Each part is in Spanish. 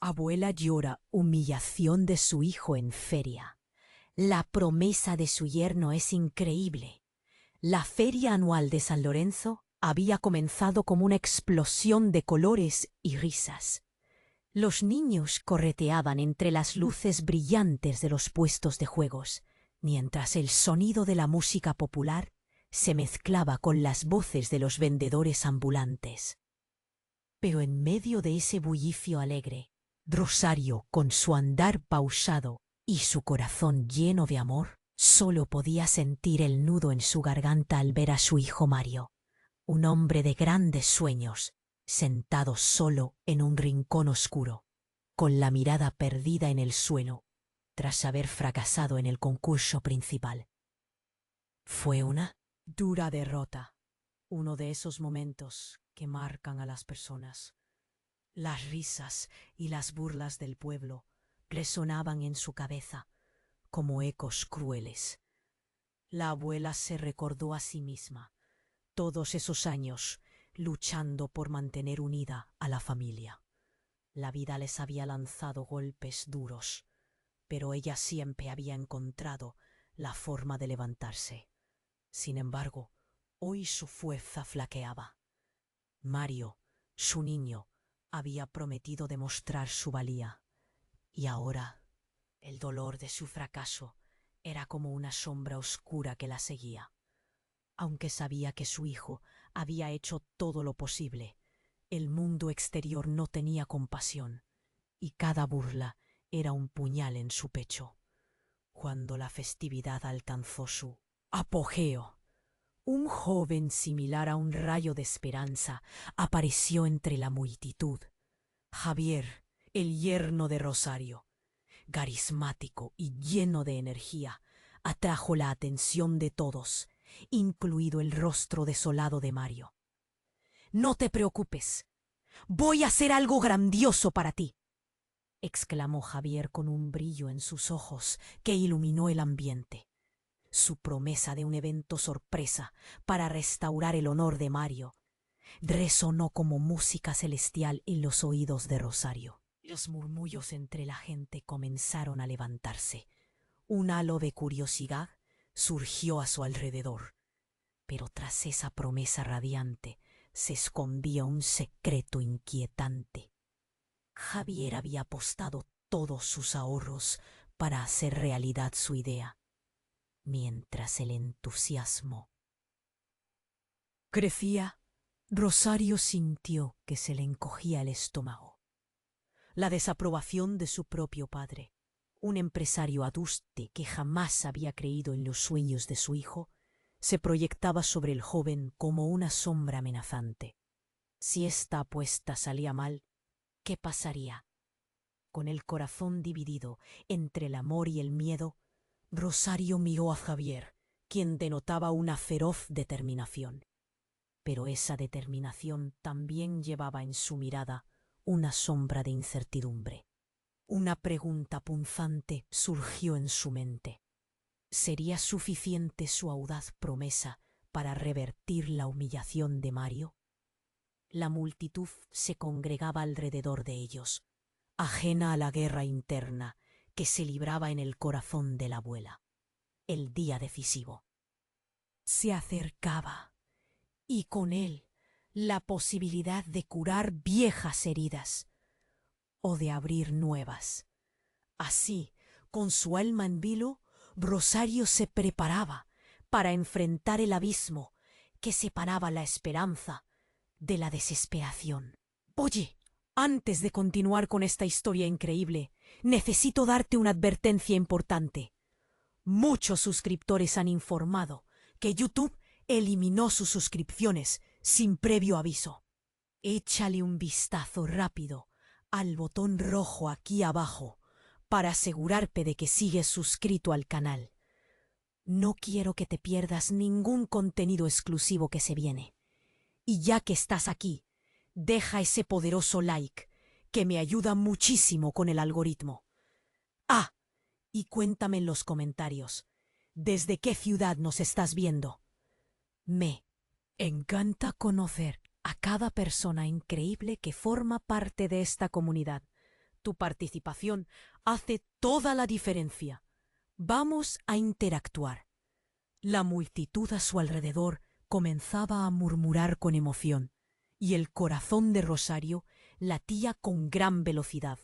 Abuela llora humillación de su hijo en feria. La promesa de su yerno es increíble. La feria anual de San Lorenzo había comenzado como una explosión de colores y risas. Los niños correteaban entre las luces brillantes de los puestos de juegos, mientras el sonido de la música popular se mezclaba con las voces de los vendedores ambulantes. Pero en medio de ese bullicio alegre, Rosario, con su andar pausado y su corazón lleno de amor, solo podía sentir el nudo en su garganta al ver a su hijo Mario, un hombre de grandes sueños, sentado solo en un rincón oscuro, con la mirada perdida en el suelo, tras haber fracasado en el concurso principal. Fue una dura derrota, uno de esos momentos que marcan a las personas. Las risas y las burlas del pueblo resonaban en su cabeza como ecos crueles. La abuela se recordó a sí misma todos esos años luchando por mantener unida a la familia. La vida les había lanzado golpes duros, pero ella siempre había encontrado la forma de levantarse. Sin embargo, hoy su fuerza flaqueaba. Mario, su niño, había prometido demostrar su valía, y ahora el dolor de su fracaso era como una sombra oscura que la seguía. Aunque sabía que su hijo había hecho todo lo posible, el mundo exterior no tenía compasión, y cada burla era un puñal en su pecho. Cuando la festividad alcanzó su apogeo, un joven similar a un rayo de esperanza apareció entre la multitud. Javier, el yerno de Rosario, carismático y lleno de energía, atrajo la atención de todos, incluido el rostro desolado de Mario. «No te preocupes, voy a hacer algo grandioso para ti», exclamó Javier con un brillo en sus ojos que iluminó el ambiente. Su promesa de un evento sorpresa para restaurar el honor de Mario resonó como música celestial en los oídos de Rosario. Los murmullos entre la gente comenzaron a levantarse. Un halo de curiosidad surgió a su alrededor, pero tras esa promesa radiante se escondía un secreto inquietante. Javier había apostado todos sus ahorros para hacer realidad su idea, mientras el entusiasmo crecía. Rosario sintió que se le encogía el estómago. La desaprobación de su propio padre, un empresario aduste que jamás había creído en los sueños de su hijo, se proyectaba sobre el joven como una sombra amenazante. Si esta apuesta salía mal, ¿qué pasaría? Con el corazón dividido entre el amor y el miedo, Rosario miró a Javier, quien denotaba una feroz determinación. Pero esa determinación también llevaba en su mirada una sombra de incertidumbre. Una pregunta punzante surgió en su mente. ¿Sería suficiente su audaz promesa para revertir la humillación de Mario? La multitud se congregaba alrededor de ellos, ajena a la guerra interna que se libraba en el corazón de la abuela. El día decisivo se acercaba, y con él la posibilidad de curar viejas heridas o de abrir nuevas. Así, con su alma en vilo, Rosario se preparaba para enfrentar el abismo que separaba la esperanza de la desesperación. «Oye, antes de continuar con esta historia increíble, necesito darte una advertencia importante. Muchos suscriptores han informado que YouTube eliminó sus suscripciones sin previo aviso. Échale un vistazo rápido al botón rojo aquí abajo para asegurarte de que sigues suscrito al canal. No quiero que te pierdas ningún contenido exclusivo que se viene. Y ya que estás aquí, deja ese poderoso like que me ayuda muchísimo con el algoritmo. Ah, y cuéntame en los comentarios, ¿desde qué ciudad nos estás viendo? Me encanta conocer a cada persona increíble que forma parte de esta comunidad. Tu participación hace toda la diferencia. Vamos a interactuar. La multitud a su alrededor comenzaba a murmurar con emoción, y el corazón de Rosario latía con gran velocidad.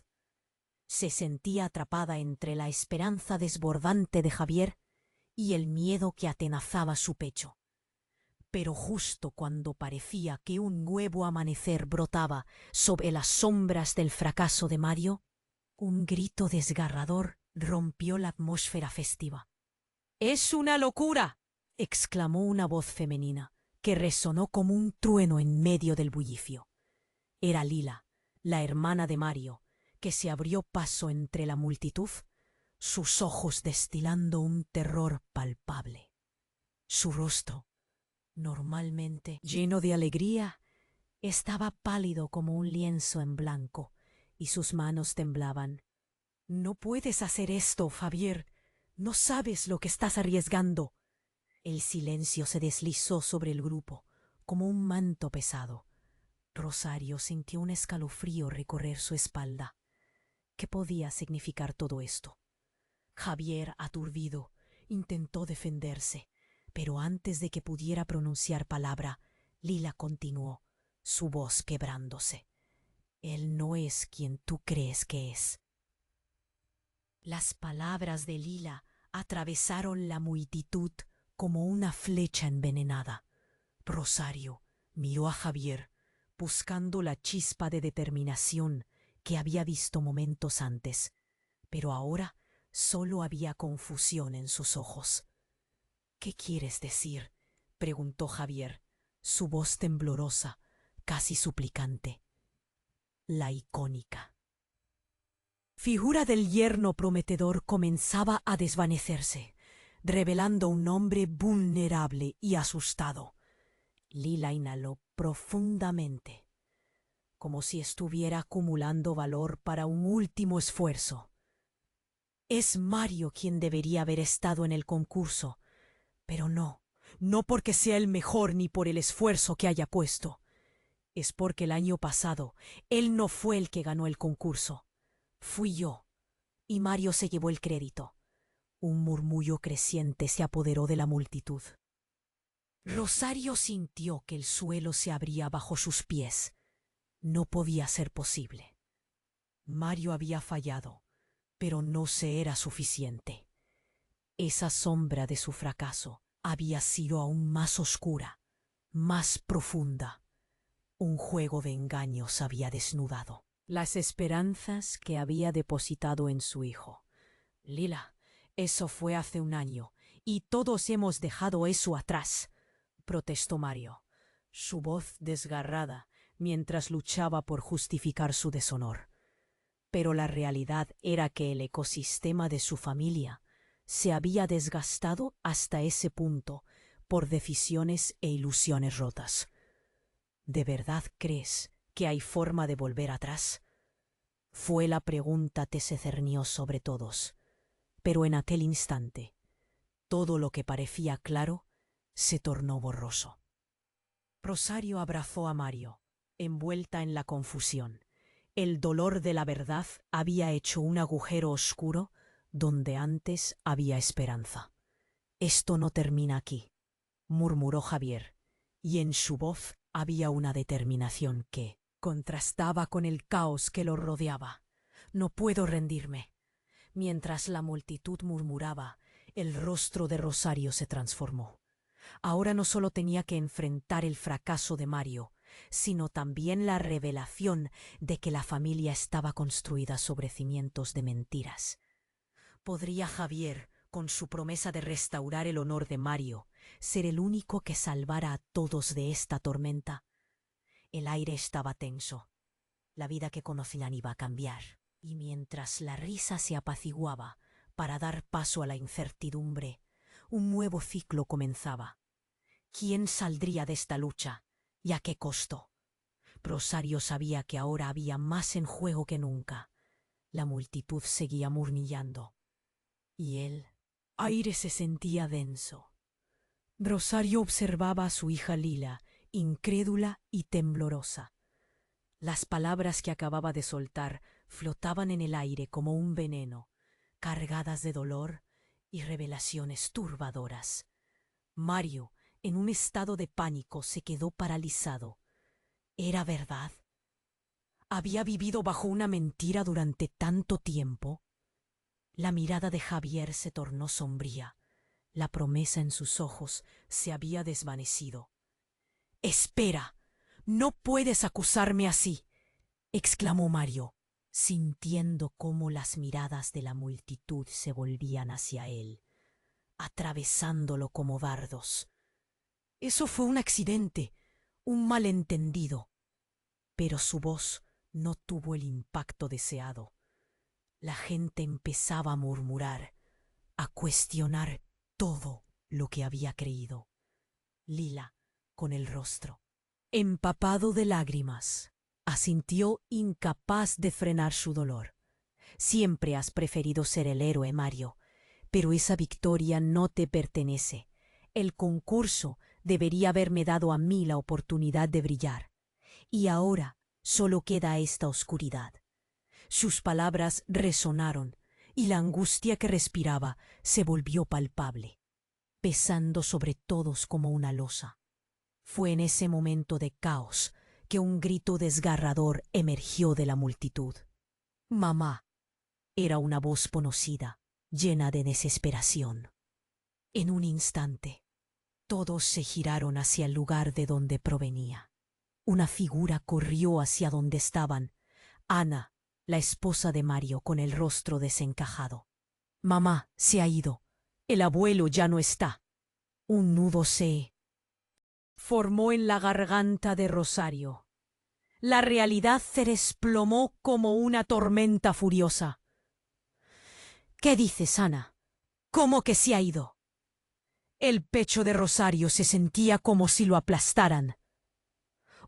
Se sentía atrapada entre la esperanza desbordante de Javier y el miedo que atenazaba su pecho. Pero justo cuando parecía que un nuevo amanecer brotaba sobre las sombras del fracaso de Mario, un grito desgarrador rompió la atmósfera festiva. «¡Es una locura!», exclamó una voz femenina, que resonó como un trueno en medio del bullicio. Era Lila, la hermana de Mario, que se abrió paso entre la multitud, sus ojos destilando un terror palpable. Su rostro, normalmente lleno de alegría, estaba pálido como un lienzo en blanco, y sus manos temblaban. «No puedes hacer esto, Javier. No sabes lo que estás arriesgando». El silencio se deslizó sobre el grupo, como un manto pesado. Rosario sintió un escalofrío recorrer su espalda. ¿Qué podía significar todo esto? Javier, aturdido, intentó defenderse, pero antes de que pudiera pronunciar palabra, Lila continuó, su voz quebrándose. «Él no es quien tú crees que es». Las palabras de Lila atravesaron la multitud como una flecha envenenada. Rosario miró a Javier, buscando la chispa de determinación que había visto momentos antes, pero ahora solo había confusión en sus ojos. «¿Qué quieres decir?», preguntó Javier, su voz temblorosa, casi suplicante. La icónica figura del yerno prometedor comenzaba a desvanecerse, revelando un hombre vulnerable y asustado. Lila inhaló profundamente, como si estuviera acumulando valor para un último esfuerzo. «Es Mario quien debería haber estado en el concurso, pero no porque sea el mejor ni por el esfuerzo que haya puesto. Es porque el año pasado él no fue el que ganó el concurso. Fui yo, y Mario se llevó el crédito». Un murmullo creciente se apoderó de la multitud. Rosario sintió que el suelo se abría bajo sus pies. No podía ser posible. Mario había fallado, pero no se era suficiente. Esa sombra de su fracaso había sido aún más oscura, más profunda. Un juego de engaños había desnudado las esperanzas que había depositado en su hijo. «Lila, eso fue hace un año, y todos hemos dejado eso atrás», protestó Mario, su voz desgarrada mientras luchaba por justificar su deshonor. Pero la realidad era que el ecosistema de su familia se había desgastado hasta ese punto por decisiones e ilusiones rotas. «¿De verdad crees que hay forma de volver atrás?», fue la pregunta que se cernió sobre todos. Pero en aquel instante, todo lo que parecía claro se tornó borroso. Rosario abrazó a Mario, envuelta en la confusión. El dolor de la verdad había hecho un agujero oscuro donde antes había esperanza. «Esto no termina aquí», murmuró Javier, y en su voz había una determinación que contrastaba con el caos que lo rodeaba. «No puedo rendirme». Mientras la multitud murmuraba, el rostro de Rosario se transformó. Ahora no solo tenía que enfrentar el fracaso de Mario, sino también la revelación de que la familia estaba construida sobre cimientos de mentiras. ¿Podría Javier, con su promesa de restaurar el honor de Mario, ser el único que salvara a todos de esta tormenta? El aire estaba tenso. La vida que conocían iba a cambiar. Y mientras la risa se apaciguaba para dar paso a la incertidumbre, un nuevo ciclo comenzaba. ¿Quién saldría de esta lucha? ¿Y a qué costo? Rosario sabía que ahora había más en juego que nunca. La multitud seguía murmullando, y el aire se sentía denso. Rosario observaba a su hija Lila, incrédula y temblorosa. Las palabras que acababa de soltar flotaban en el aire como un veneno, cargadas de dolor y revelaciones turbadoras. Mario, en un estado de pánico, se quedó paralizado. ¿Era verdad? ¿Había vivido bajo una mentira durante tanto tiempo? La mirada de Javier se tornó sombría. La promesa en sus ojos se había desvanecido. «¡Espera! ¡No puedes acusarme así!», exclamó Mario, sintiendo cómo las miradas de la multitud se volvían hacia él, atravesándolo como dardos. «Eso fue un accidente, un malentendido». Pero su voz no tuvo el impacto deseado. La gente empezaba a murmurar, a cuestionar todo lo que había creído. Lila, con el rostro empapado de lágrimas, asintió, incapaz de frenar su dolor. «Siempre has preferido ser el héroe, Mario, pero esa victoria no te pertenece. El concurso debería haberme dado a mí la oportunidad de brillar. Y ahora solo queda esta oscuridad». Sus palabras resonaron y la angustia que respiraba se volvió palpable, pesando sobre todos como una losa. Fue en ese momento de caos que un grito desgarrador emergió de la multitud. «¡Mamá!». Era una voz conocida, llena de desesperación. En un instante, todos se giraron hacia el lugar de donde provenía. Una figura corrió hacia donde estaban. Ana, la esposa de Mario, con el rostro desencajado. «Mamá se ha ido. El abuelo ya no está». Un nudo se formó en la garganta de Rosario. La realidad se desplomó como una tormenta furiosa. «¿Qué dices, Ana? ¿Cómo que se ha ido?». El pecho de Rosario se sentía como si lo aplastaran.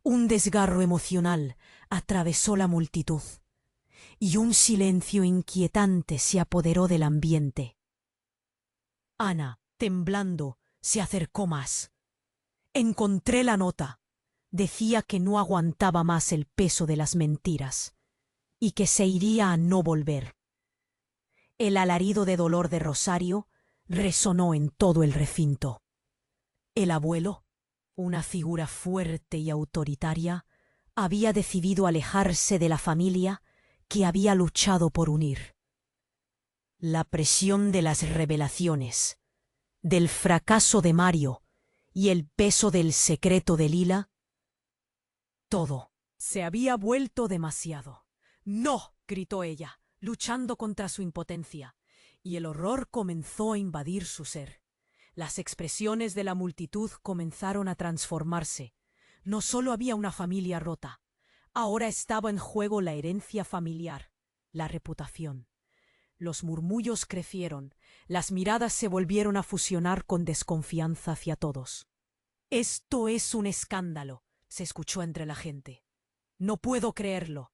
Un desgarro emocional atravesó la multitud y un silencio inquietante se apoderó del ambiente. Ana, temblando, se acercó más. «Encontré la nota. Decía que no aguantaba más el peso de las mentiras y que se iría a no volver». El alarido de dolor de Rosario resonó en todo el recinto. El abuelo, una figura fuerte y autoritaria, había decidido alejarse de la familia que había luchado por unir. La presión de las revelaciones, del fracaso de Mario y el peso del secreto de Lila, todo se había vuelto demasiado. «¡No!», gritó ella, luchando contra su impotencia, y el horror comenzó a invadir su ser. Las expresiones de la multitud comenzaron a transformarse. No solo había una familia rota, ahora estaba en juego la herencia familiar, la reputación. Los murmullos crecieron, las miradas se volvieron a fusionar con desconfianza hacia todos. «Esto es un escándalo», se escuchó entre la gente. «No puedo creerlo.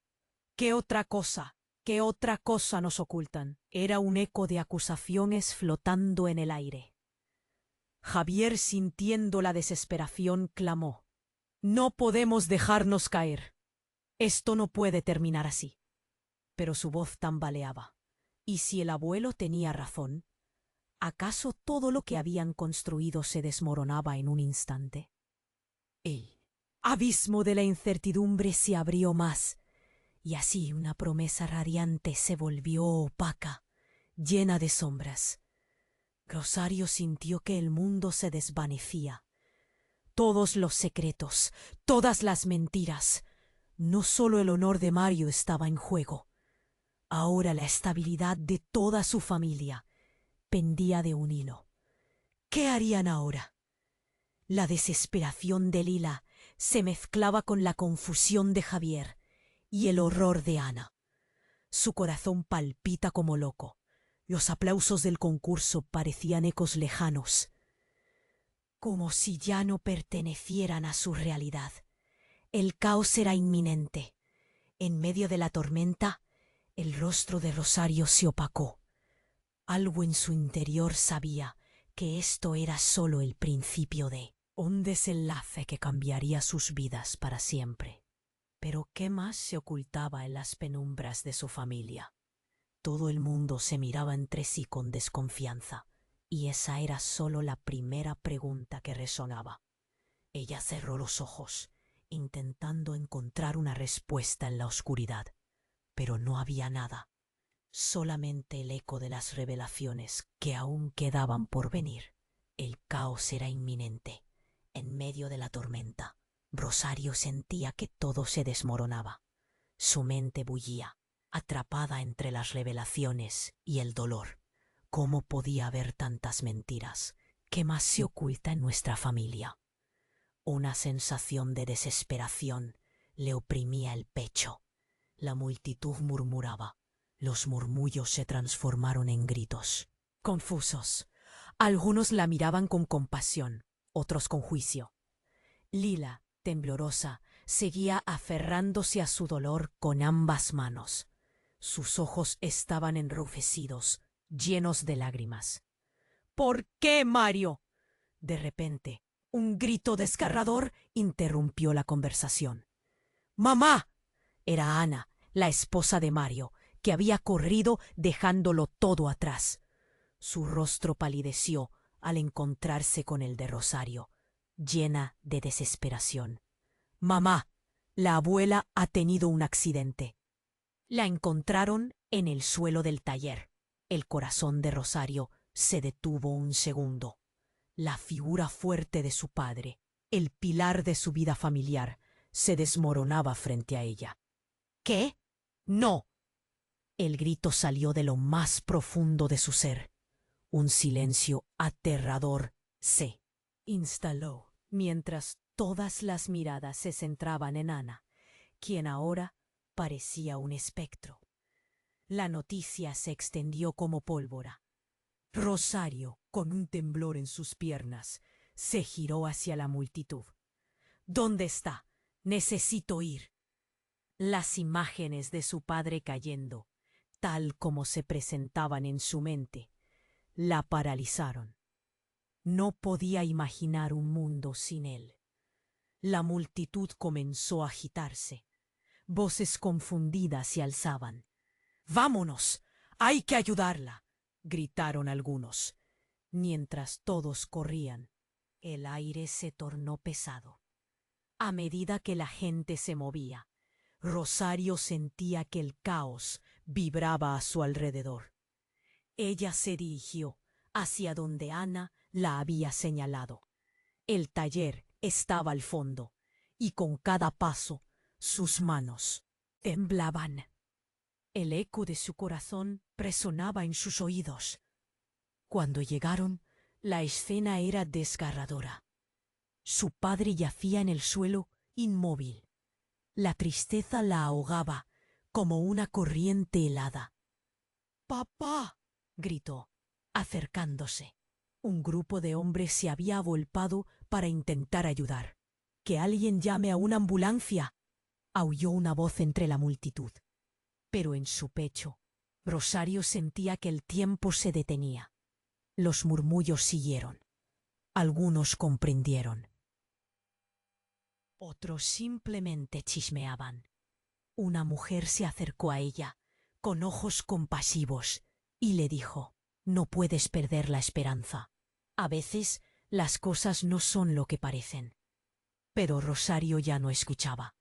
¿Qué otra cosa? ¿Qué otra cosa nos ocultan?». Era un eco de acusaciones flotando en el aire. Javier, sintiendo la desesperación, clamó: «No podemos dejarnos caer. Esto no puede terminar así». Pero su voz tambaleaba. ¿Y si el abuelo tenía razón? ¿Acaso todo lo que habían construido se desmoronaba en un instante? El abismo de la incertidumbre se abrió más, y así una promesa radiante se volvió opaca, llena de sombras. Rosario sintió que el mundo se desvanecía. Todos los secretos, todas las mentiras. No solo el honor de Mario estaba en juego. Ahora la estabilidad de toda su familia pendía de un hilo. ¿Qué harían ahora? La desesperación de Lila se mezclaba con la confusión de Javier y el horror de Ana. Su corazón palpita como loco. Los aplausos del concurso parecían ecos lejanos, como si ya no pertenecieran a su realidad. El caos era inminente. En medio de la tormenta, el rostro de Rosario se opacó. Algo en su interior sabía que esto era solo el principio de un desenlace que cambiaría sus vidas para siempre. Pero ¿qué más se ocultaba en las penumbras de su familia? Todo el mundo se miraba entre sí con desconfianza, y esa era solo la primera pregunta que resonaba. Ella cerró los ojos, intentando encontrar una respuesta en la oscuridad, pero no había nada, solamente el eco de las revelaciones que aún quedaban por venir. El caos era inminente. En medio de la tormenta, Rosario sentía que todo se desmoronaba. Su mente bullía, atrapada entre las revelaciones y el dolor. ¿Cómo podía haber tantas mentiras? ¿Qué más se oculta en nuestra familia? Una sensación de desesperación le oprimía el pecho. La multitud murmuraba. Los murmullos se transformaron en gritos. Confusos. Algunos la miraban con compasión, otros con juicio. Lila, temblorosa, seguía aferrándose a su dolor con ambas manos. Sus ojos estaban enrojecidos, llenos de lágrimas. ¿Por qué, Mario? De repente, un grito desgarrador interrumpió la conversación. ¡Mamá! Era Ana, la esposa de Mario, que había corrido dejándolo todo atrás. Su rostro palideció al encontrarse con el de Rosario, llena de desesperación. Mamá, la abuela ha tenido un accidente. La encontraron en el suelo del taller. El corazón de Rosario se detuvo un segundo. La figura fuerte de su padre, el pilar de su vida familiar, se desmoronaba frente a ella. ¿Qué? No. El grito salió de lo más profundo de su ser. Un silencio aterrador se instaló mientras todas las miradas se centraban en Ana, quien ahora parecía un espectro. La noticia se extendió como pólvora. Rosario, con un temblor en sus piernas, se giró hacia la multitud. ¿Dónde está? Necesito ir. Las imágenes de su padre cayendo, tal como se presentaban en su mente, la paralizaron. No podía imaginar un mundo sin él. La multitud comenzó a agitarse. Voces confundidas se alzaban. ¡Vámonos! ¡Hay que ayudarla!, gritaron algunos. Mientras todos corrían, el aire se tornó pesado. A medida que la gente se movía, Rosario sentía que el caos vibraba a su alrededor. Ella se dirigió hacia donde Ana la había señalado. El taller estaba al fondo, y con cada paso sus manos temblaban. El eco de su corazón resonaba en sus oídos. Cuando llegaron, la escena era desgarradora. Su padre yacía en el suelo, inmóvil. La tristeza la ahogaba como una corriente helada. ¡Papá!, gritó, acercándose. Un grupo de hombres se había agolpado para intentar ayudar. «¡Que alguien llame a una ambulancia!», aulló una voz entre la multitud. Pero en su pecho, Rosario sentía que el tiempo se detenía. Los murmullos siguieron. Algunos comprendieron. Otros simplemente chismeaban. Una mujer se acercó a ella, con ojos compasivos, y le dijo: «No puedes perder la esperanza. A veces las cosas no son lo que parecen». Pero Rosario ya no escuchaba.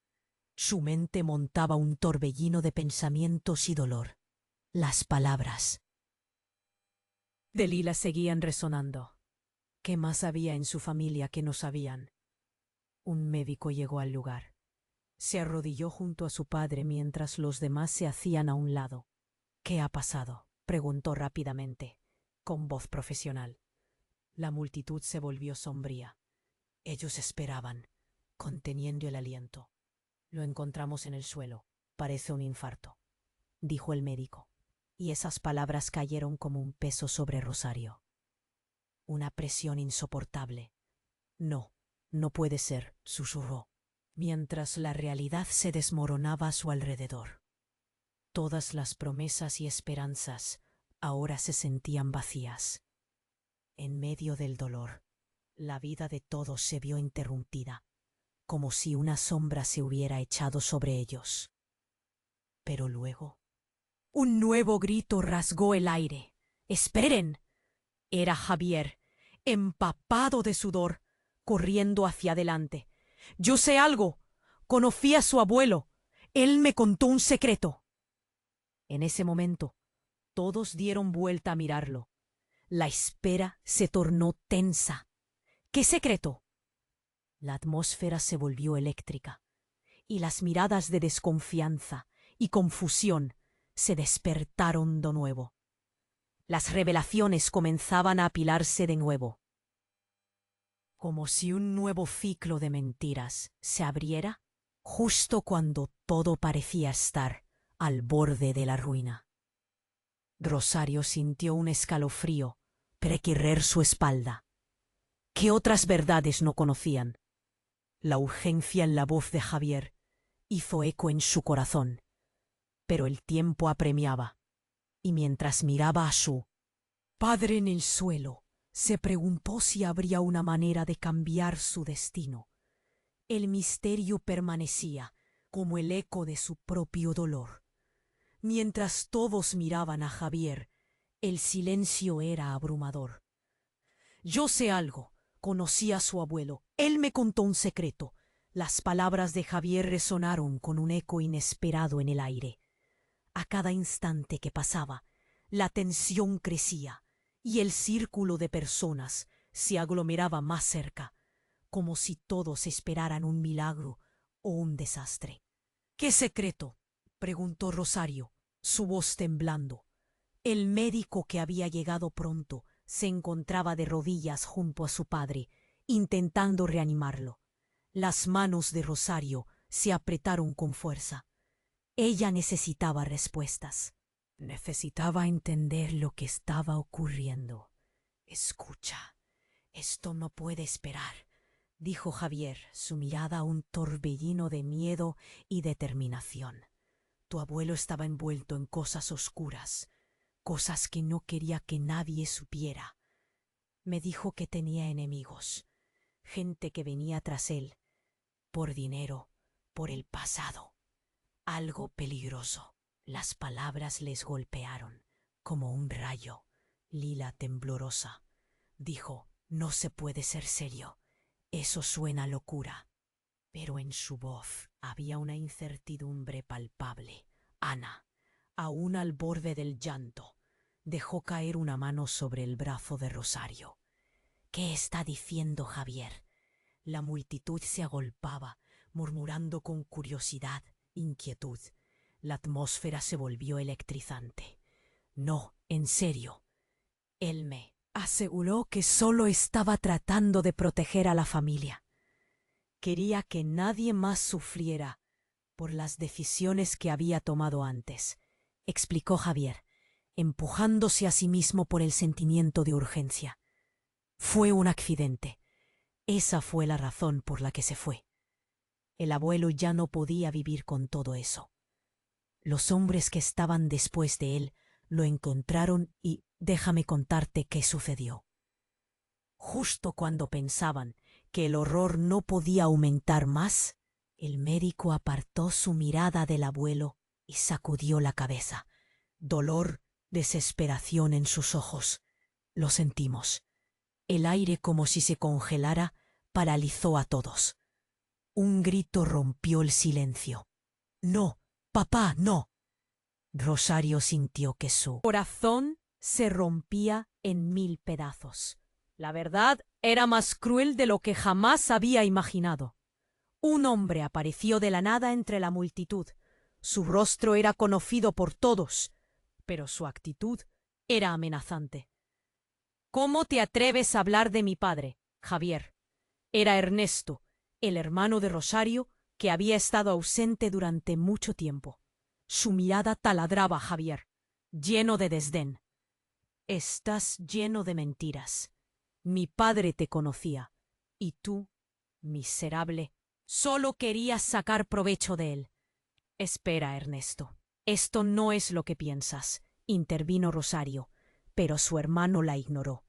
Su mente montaba un torbellino de pensamientos y dolor. Las palabras de Lila seguían resonando. ¿Qué más había en su familia que no sabían? Un médico llegó al lugar. Se arrodilló junto a su padre mientras los demás se hacían a un lado. «¿Qué ha pasado?», preguntó rápidamente, con voz profesional. La multitud se volvió sombría. Ellos esperaban, conteniendo el aliento. «Lo encontramos en el suelo. Parece un infarto», dijo el médico, y esas palabras cayeron como un peso sobre Rosario. Una presión insoportable. «No, no puede ser», susurró, mientras la realidad se desmoronaba a su alrededor. Todas las promesas y esperanzas ahora se sentían vacías. En medio del dolor, la vida de todos se vio interrumpida. como si una sombra se hubiera echado sobre ellos. Pero luego, un nuevo grito rasgó el aire. ¡Esperen! Era Javier, empapado de sudor, corriendo hacia adelante. «Yo sé algo. Conocí a su abuelo. Él me contó un secreto». En ese momento, todos dieron vuelta a mirarlo. La espera se tornó tensa. ¿Qué secreto? La atmósfera se volvió eléctrica, y las miradas de desconfianza y confusión se despertaron de nuevo. Las revelaciones comenzaban a apilarse de nuevo. Como si un nuevo ciclo de mentiras se abriera justo cuando todo parecía estar al borde de la ruina. Rosario sintió un escalofrío recorrer su espalda. ¿Qué otras verdades no conocían? La urgencia en la voz de Javier hizo eco en su corazón, pero el tiempo apremiaba, y mientras miraba a su padre en el suelo, se preguntó si habría una manera de cambiar su destino. El misterio permanecía como el eco de su propio dolor. Mientras todos miraban a Javier, el silencio era abrumador. «Yo sé algo. Conocí a su abuelo. Él me contó un secreto». Las palabras de Javier resonaron con un eco inesperado en el aire. A cada instante que pasaba, la tensión crecía y el círculo de personas se aglomeraba más cerca, como si todos esperaran un milagro o un desastre. «¿Qué secreto?», preguntó Rosario, su voz temblando. El médico, que había llegado pronto, se encontraba de rodillas junto a su padre, intentando reanimarlo. Las manos de Rosario se apretaron con fuerza. Ella necesitaba respuestas. Necesitaba entender lo que estaba ocurriendo. «Escucha, esto no puede esperar», dijo Javier, su mirada un torbellino de miedo y determinación. «Tu abuelo estaba envuelto en cosas oscuras, cosas que no quería que nadie supiera. Me dijo que tenía enemigos, gente que venía tras él, por dinero, por el pasado, algo peligroso». Las palabras les golpearon como un rayo. Lila, temblorosa, dijo: «No se puede ser serio. Eso suena a locura». Pero en su voz había una incertidumbre palpable. Ana, aún al borde del llanto, dejó caer una mano sobre el brazo de Rosario. «¿Qué está diciendo Javier?». La multitud se agolpaba, murmurando con curiosidad, inquietud. La atmósfera se volvió electrizante. «No, en serio». Él me aseguró que solo estaba tratando de proteger a la familia. Quería que nadie más sufriera por las decisiones que había tomado antes, explicó Javier, empujándose a sí mismo por el sentimiento de urgencia. «Fue un accidente. Esa fue la razón por la que se fue. El abuelo ya no podía vivir con todo eso. Los hombres que estaban después de él lo encontraron y déjame contarte qué sucedió». Justo cuando pensaban que el horror no podía aumentar más, el médico apartó su mirada del abuelo y sacudió la cabeza. Dolor, desesperación en sus ojos. Lo sentimos. El aire, como si se congelara, paralizó a todos. Un grito rompió el silencio. «No, papá, no». Rosario sintió que su corazón se rompía en 1000 pedazos. La verdad era más cruel de lo que jamás había imaginado. Un hombre apareció de la nada entre la multitud. Su rostro era conocido por todos, pero su actitud era amenazante. «¿Cómo te atreves a hablar de mi padre, Javier?». Era Ernesto, el hermano de Rosario, que había estado ausente durante mucho tiempo. Su mirada taladraba a Javier, lleno de desdén. «Estás lleno de mentiras. Mi padre te conocía, y tú, miserable, solo querías sacar provecho de él». «Espera, Ernesto. Esto no es lo que piensas», intervino Rosario, pero su hermano la ignoró.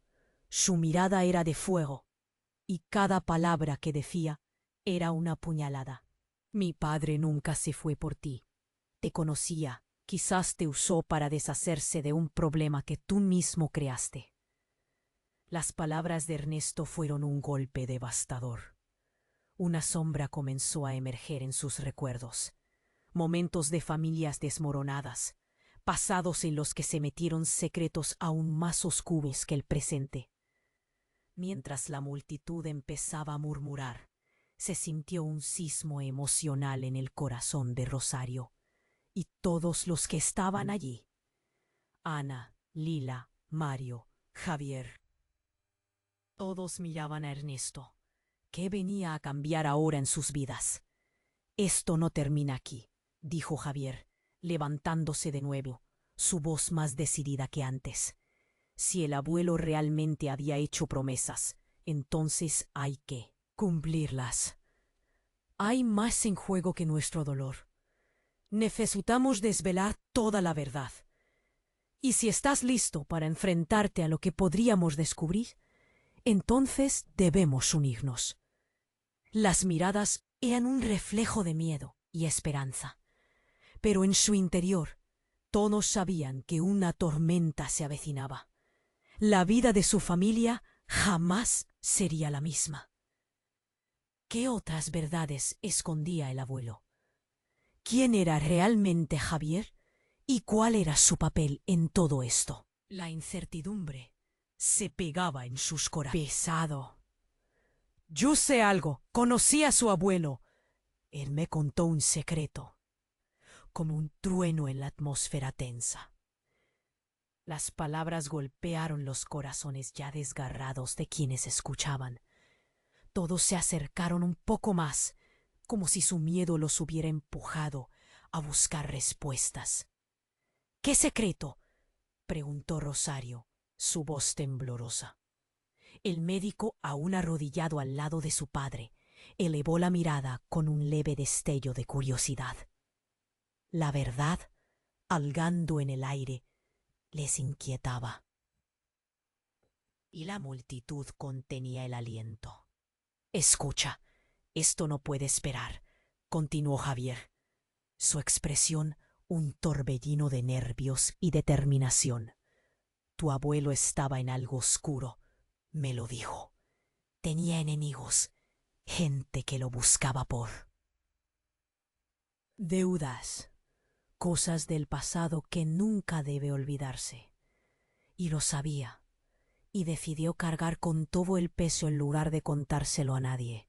Su mirada era de fuego, y cada palabra que decía Era una puñalada. Mi padre nunca se fue por ti. Te conocía. Quizás te usó para deshacerse de un problema que tú mismo creaste. Las palabras de Ernesto fueron un golpe devastador. Una sombra comenzó a emerger en sus recuerdos. Momentos de familias desmoronadas, pasados en los que se metieron secretos aún más oscuros que el presente. Mientras la multitud empezaba a murmurar, se sintió un sismo emocional en el corazón de Rosario. Y todos los que estaban allí, Ana, Lila, Mario, Javier, todos miraban a Ernesto, que venía a cambiar ahora en sus vidas. Esto no termina aquí, dijo Javier, levantándose de nuevo, su voz más decidida que antes. Si el abuelo realmente había hecho promesas, entonces hay que cumplirlas. Hay más en juego que nuestro dolor. Necesitamos desvelar toda la verdad. Y si estás listo para enfrentarte a lo que podríamos descubrir, entonces debemos unirnos. Las miradas eran un reflejo de miedo y esperanza, pero en su interior todos sabían que una tormenta se avecinaba. La vida de su familia jamás sería la misma. ¿Qué otras verdades escondía el abuelo? ¿Quién era realmente Javier y cuál era su papel en todo esto? La incertidumbre se pegaba en sus corazones. Pesado. Yo sé algo. Conocí a su abuelo. Él me contó un secreto, como un trueno en la atmósfera tensa. Las palabras golpearon los corazones ya desgarrados de quienes escuchaban. Todos se acercaron un poco más, como si su miedo los hubiera empujado a buscar respuestas. ¿Qué secreto? Preguntó Rosario, su voz temblorosa. El médico, aún arrodillado al lado de su padre, elevó la mirada con un leve destello de curiosidad. La verdad, algando en el aire, les inquietaba. Y la multitud contenía el aliento. Escucha, esto no puede esperar, continuó Javier. Su expresión un torbellino de nervios y determinación. Tu abuelo estaba en algo oscuro, me lo dijo. Tenía enemigos, gente que lo buscaba por deudas, cosas del pasado que nunca debe olvidarse. Y lo sabía, y decidió cargar con todo el peso en lugar de contárselo a nadie.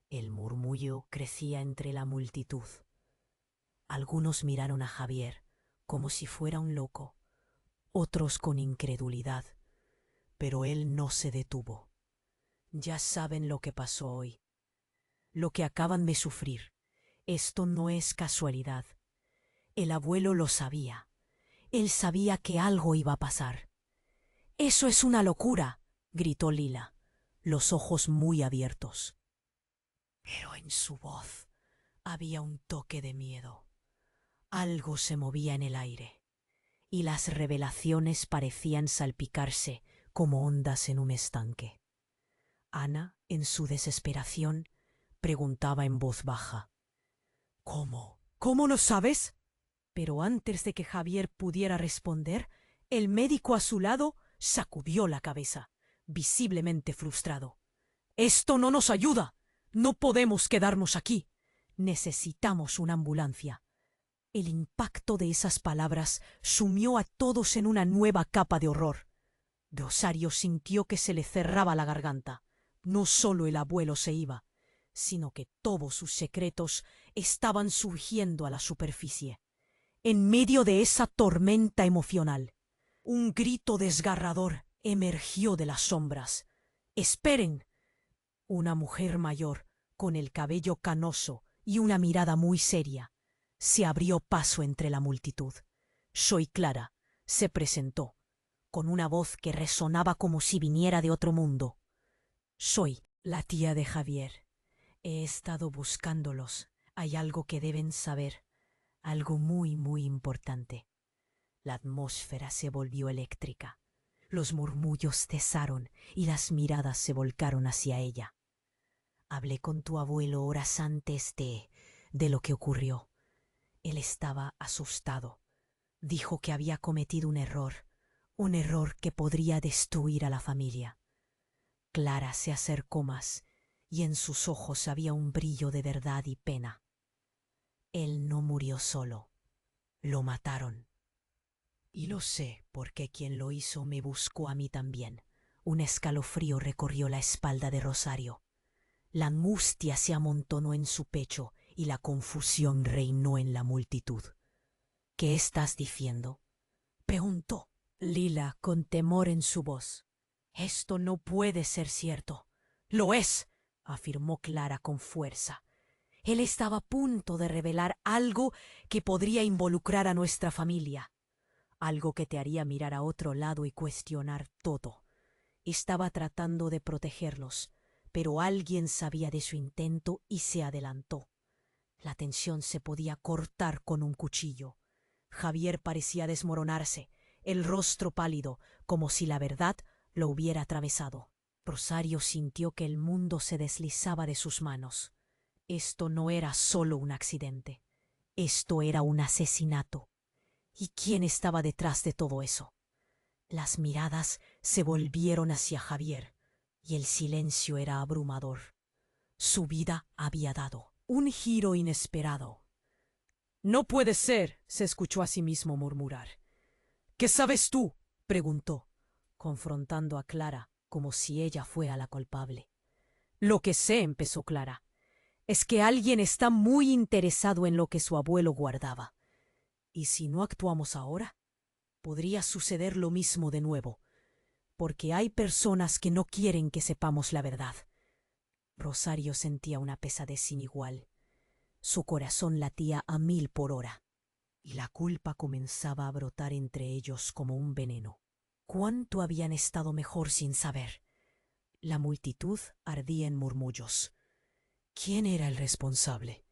El murmullo crecía entre la multitud. Algunos miraron a Javier como si fuera un loco, otros con incredulidad, pero él no se detuvo. Ya saben lo que pasó hoy, lo que acaban de sufrir. Esto no es casualidad. El abuelo lo sabía. Él sabía que algo iba a pasar. «¡Eso es una locura!», gritó Lila, los ojos muy abiertos. Pero en su voz había un toque de miedo. Algo se movía en el aire, y las revelaciones parecían salpicarse como ondas en un estanque. Ana, en su desesperación, preguntaba en voz baja: «¿Cómo? ¿Cómo no sabes?». Pero antes de que Javier pudiera responder, el médico a su lado sacudió la cabeza, visiblemente frustrado. «Esto no nos ayuda. No podemos quedarnos aquí. Necesitamos una ambulancia». El impacto de esas palabras sumió a todos en una nueva capa de horror. Rosario sintió que se le cerraba la garganta. No solo el abuelo se iba, sino que todos sus secretos estaban surgiendo a la superficie. En medio de esa tormenta emocional, un grito desgarrador emergió de las sombras. «¡Esperen!». Una mujer mayor, con el cabello canoso y una mirada muy seria, se abrió paso entre la multitud. «Soy Clara», se presentó, con una voz que resonaba como si viniera de otro mundo. «Soy la tía de Javier. He estado buscándolos. Hay algo que deben saber, algo muy, muy importante». La atmósfera se volvió eléctrica. Los murmullos cesaron y las miradas se volcaron hacia ella. Hablé con tu abuelo horas antes de lo que ocurrió. Él estaba asustado. Dijo que había cometido un error que podría destruir a la familia. Clara se acercó más, y en sus ojos había un brillo de verdad y pena. Él no murió solo. Lo mataron. Y lo sé porque quien lo hizo me buscó a mí también. Un escalofrío recorrió la espalda de Rosario. La angustia se amontonó en su pecho y la confusión reinó en la multitud. ¿Qué estás diciendo?, preguntó Lila con temor en su voz. Esto no puede ser cierto. Lo es, afirmó Clara con fuerza. Él estaba a punto de revelar algo que podría involucrar a nuestra familia. Algo que te haría mirar a otro lado y cuestionar todo. Estaba tratando de protegerlos, pero alguien sabía de su intento y se adelantó. La tensión se podía cortar con un cuchillo. Javier parecía desmoronarse, el rostro pálido, como si la verdad lo hubiera atravesado. Rosario sintió que el mundo se deslizaba de sus manos. Esto no era solo un accidente. Esto era un asesinato. ¿Y quién estaba detrás de todo eso? Las miradas se volvieron hacia Javier, y el silencio era abrumador. Su vida había dado un giro inesperado. «No puede ser», se escuchó a sí mismo murmurar. «¿Qué sabes tú?», preguntó, confrontando a Clara como si ella fuera la culpable. «Lo que sé», empezó Clara, «es que alguien está muy interesado en lo que su abuelo guardaba. ¿Y si no actuamos ahora? Podría suceder lo mismo de nuevo, porque hay personas que no quieren que sepamos la verdad». Rosario sentía una pesadez sin igual. Su corazón latía a 1000 por hora, y la culpa comenzaba a brotar entre ellos como un veneno. ¿Cuánto habían estado mejor sin saber? La multitud ardía en murmullos. ¿Quién era el responsable?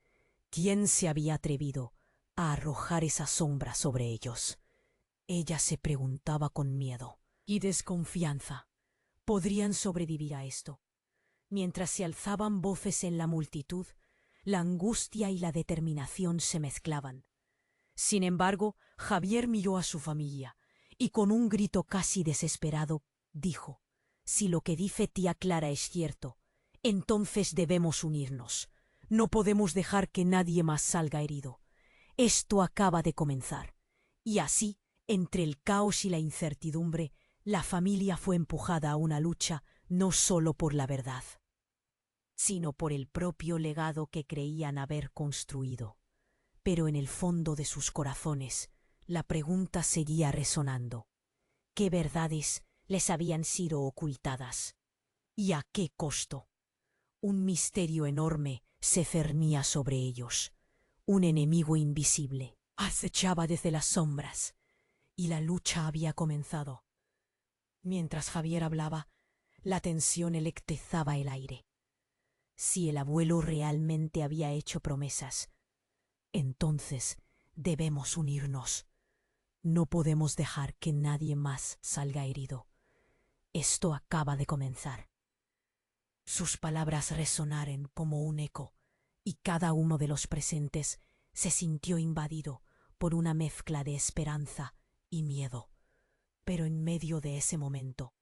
¿Quién se había atrevido a arrojar esa sombra sobre ellos? Ella se preguntaba con miedo y desconfianza. ¿Podrían sobrevivir a esto? Mientras se alzaban voces en la multitud, la angustia y la determinación se mezclaban. Sin embargo, Javier miró a su familia y con un grito casi desesperado dijo: «Si lo que dice tía Clara es cierto, entonces debemos unirnos. No podemos dejar que nadie más salga herido. Esto acaba de comenzar». Y así, entre el caos y la incertidumbre, la familia fue empujada a una lucha no solo por la verdad, sino por el propio legado que creían haber construido. Pero en el fondo de sus corazones, la pregunta seguía resonando. ¿Qué verdades les habían sido ocultadas? ¿Y a qué costo? Un misterio enorme se cernía sobre ellos. Un enemigo invisible acechaba desde las sombras, y la lucha había comenzado. Mientras Javier hablaba, la tensión electrizaba el aire. Si el abuelo realmente había hecho promesas, entonces debemos unirnos. No podemos dejar que nadie más salga herido. Esto acaba de comenzar. Sus palabras resonaron como un eco, y cada uno de los presentes se sintió invadido por una mezcla de esperanza y miedo. Pero en medio de ese momento,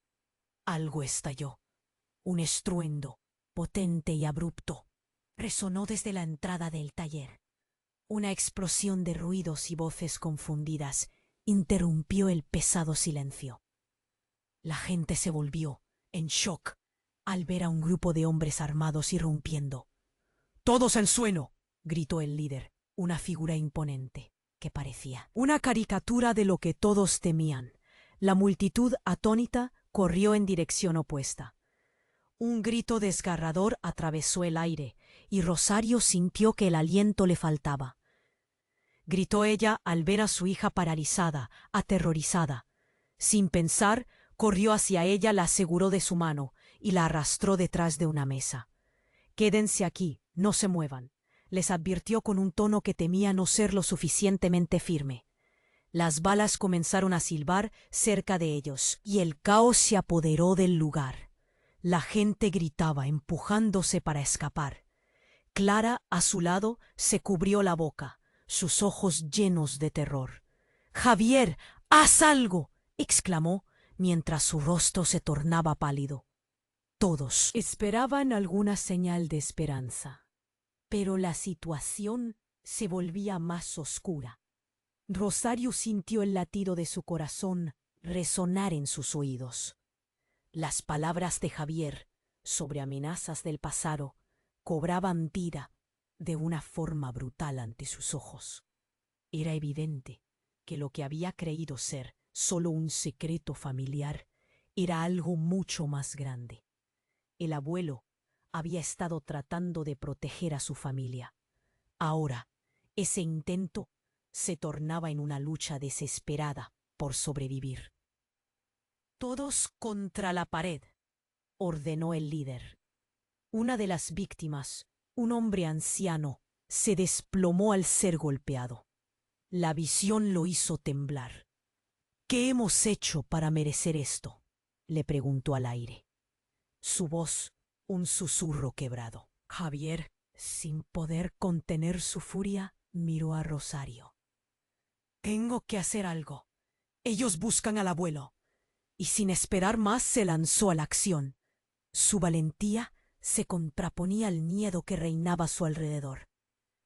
algo estalló. Un estruendo, potente y abrupto, resonó desde la entrada del taller. Una explosión de ruidos y voces confundidas interrumpió el pesado silencio. La gente se volvió, en shock, al ver a un grupo de hombres armados irrumpiendo. «¡Todos en suelo!», gritó el líder, una figura imponente, que parecía una caricatura de lo que todos temían. La multitud, atónita, corrió en dirección opuesta. Un grito desgarrador atravesó el aire, y Rosario sintió que el aliento le faltaba. Gritó ella al ver a su hija paralizada, aterrorizada. Sin pensar, corrió hacia ella, la aseguró de su mano y la arrastró detrás de una mesa. «Quédense aquí, no se muevan», les advirtió con un tono que temía no ser lo suficientemente firme. Las balas comenzaron a silbar cerca de ellos, y el caos se apoderó del lugar. La gente gritaba, empujándose para escapar. Clara, a su lado, se cubrió la boca, sus ojos llenos de terror. «¡Javier, haz algo!», exclamó, mientras su rostro se tornaba pálido. Todos esperaban alguna señal de esperanza, pero la situación se volvía más oscura. Rosario sintió el latido de su corazón resonar en sus oídos. Las palabras de Javier sobre amenazas del pasado cobraban vida de una forma brutal ante sus ojos. Era evidente que lo que había creído ser solo un secreto familiar era algo mucho más grande. El abuelo había estado tratando de proteger a su familia. Ahora, ese intento se tornaba en una lucha desesperada por sobrevivir. «Todos contra la pared», ordenó el líder. Una de las víctimas, un hombre anciano, se desplomó al ser golpeado. La visión lo hizo temblar. «¿Qué hemos hecho para merecer esto?», le preguntó al aire. Su voz, un susurro quebrado. Javier, sin poder contener su furia, miró a Rosario. «Tengo que hacer algo. Ellos buscan al abuelo». Y sin esperar más se lanzó a la acción. Su valentía se contraponía al miedo que reinaba a su alrededor.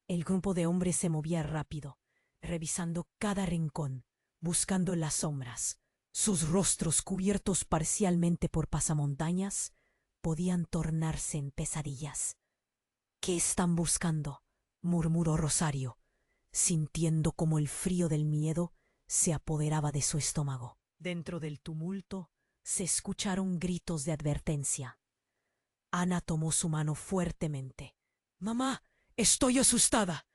El grupo de hombres se movía rápido, revisando cada rincón, buscando en las sombras. Sus rostros, cubiertos parcialmente por pasamontañas, podían tornarse en pesadillas. «¿Qué están buscando?», murmuró Rosario, sintiendo como el frío del miedo se apoderaba de su estómago. Dentro del tumulto se escucharon gritos de advertencia. Ana tomó su mano fuertemente. «Mamá, estoy asustada».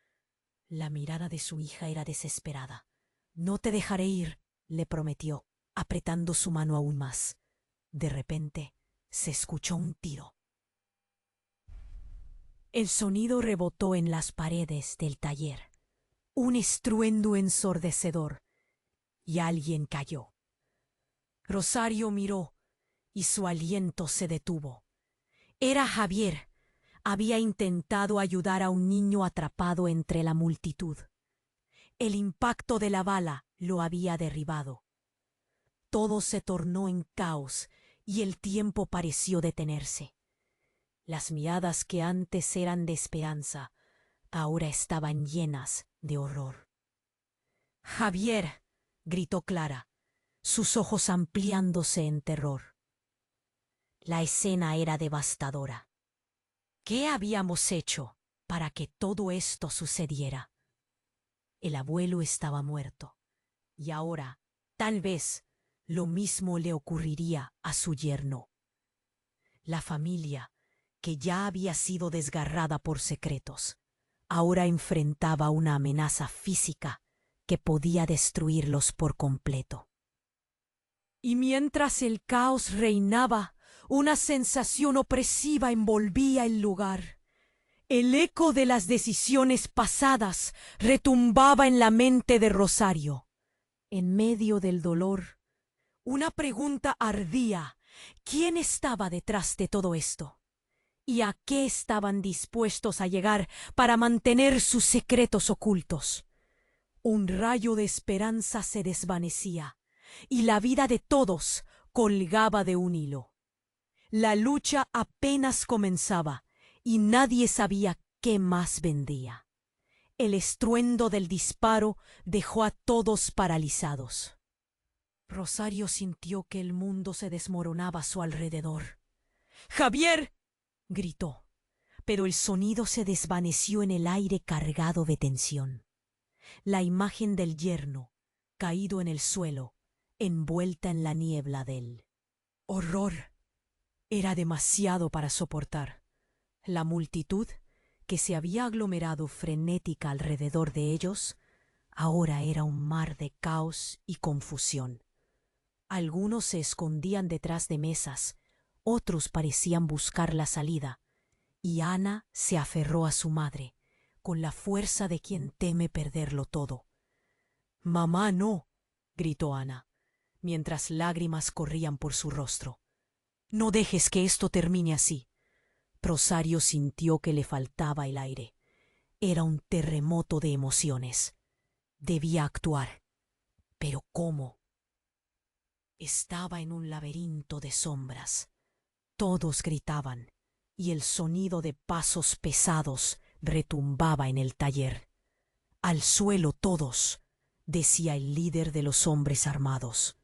La mirada de su hija era desesperada. «No te dejaré ir», le prometió, apretando su mano aún más. De repente se escuchó un tiro. El sonido rebotó en las paredes del taller. Un estruendo ensordecedor, y alguien cayó. Rosario miró y su aliento se detuvo. Era Javier. Había intentado ayudar a un niño atrapado entre la multitud. El impacto de la bala lo había derribado. Todo se tornó en caos y el tiempo pareció detenerse. Las miradas que antes eran de esperanza, ahora estaban llenas de horror. «Javier», gritó Clara, sus ojos ampliándose en terror. La escena era devastadora. ¿Qué habíamos hecho para que todo esto sucediera? El abuelo estaba muerto, y ahora, tal vez, lo mismo le ocurriría a su yerno. La familia, que ya había sido desgarrada por secretos, ahora enfrentaba una amenaza física que podía destruirlos por completo. Y mientras el caos reinaba, una sensación opresiva envolvía el lugar. El eco de las decisiones pasadas retumbaba en la mente de Rosario. En medio del dolor, una pregunta ardía. ¿Quién estaba detrás de todo esto? ¿Y a qué estaban dispuestos a llegar para mantener sus secretos ocultos? Un rayo de esperanza se desvanecía, y la vida de todos colgaba de un hilo. La lucha apenas comenzaba, y nadie sabía qué más vendría. El estruendo del disparo dejó a todos paralizados. Rosario sintió que el mundo se desmoronaba a su alrededor. «¡Javier!», gritó, pero el sonido se desvaneció en el aire cargado de tensión. La imagen del yerno, caído en el suelo, envuelta en la niebla del horror, era demasiado para soportar. La multitud, que se había aglomerado frenética alrededor de ellos, ahora era un mar de caos y confusión. Algunos se escondían detrás de mesas, otros parecían buscar la salida, y Ana se aferró a su madre, con la fuerza de quien teme perderlo todo. «Mamá, no», gritó Ana, mientras lágrimas corrían por su rostro. No dejes que esto termine así. Rosario sintió que le faltaba el aire. Era un terremoto de emociones. Debía actuar. ¿Pero cómo? Estaba en un laberinto de sombras. Todos gritaban, y el sonido de pasos pesados retumbaba en el taller. «Al suelo todos», decía el líder de los hombres armados.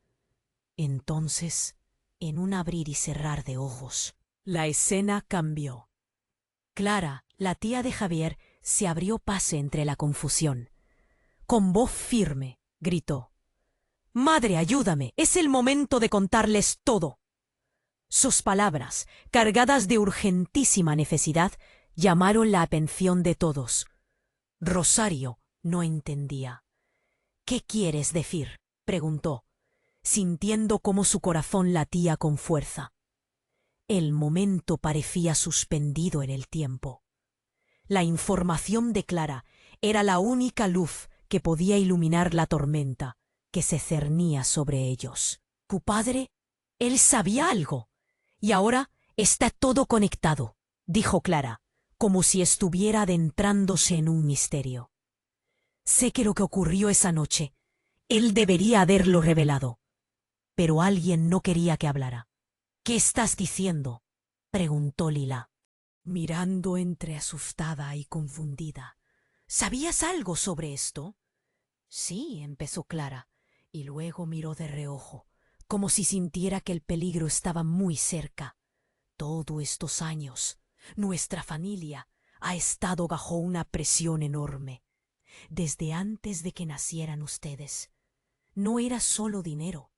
Entonces, en un abrir y cerrar de ojos, la escena cambió. Clara, la tía de Javier, se abrió paso entre la confusión. Con voz firme, gritó: «Madre, ayúdame, es el momento de contarles todo». Sus palabras, cargadas de urgentísima necesidad, llamaron la atención de todos. Rosario no entendía. «¿Qué quieres decir?», preguntó, sintiendo cómo su corazón latía con fuerza. El momento parecía suspendido en el tiempo. La información de Clara era la única luz que podía iluminar la tormenta que se cernía sobre ellos. «¿Tu padre? Él sabía algo. Y ahora está todo conectado», dijo Clara, como si estuviera adentrándose en un misterio. «Sé que lo que ocurrió esa noche, él debería haberlo revelado. Pero alguien no quería que hablara». «¿Qué estás diciendo?», preguntó Lila, mirando entre asustada y confundida. «¿Sabías algo sobre esto?». «Sí», empezó Clara, y luego miró de reojo, como si sintiera que el peligro estaba muy cerca. «Todos estos años, nuestra familia ha estado bajo una presión enorme, desde antes de que nacieran ustedes. No era solo dinero,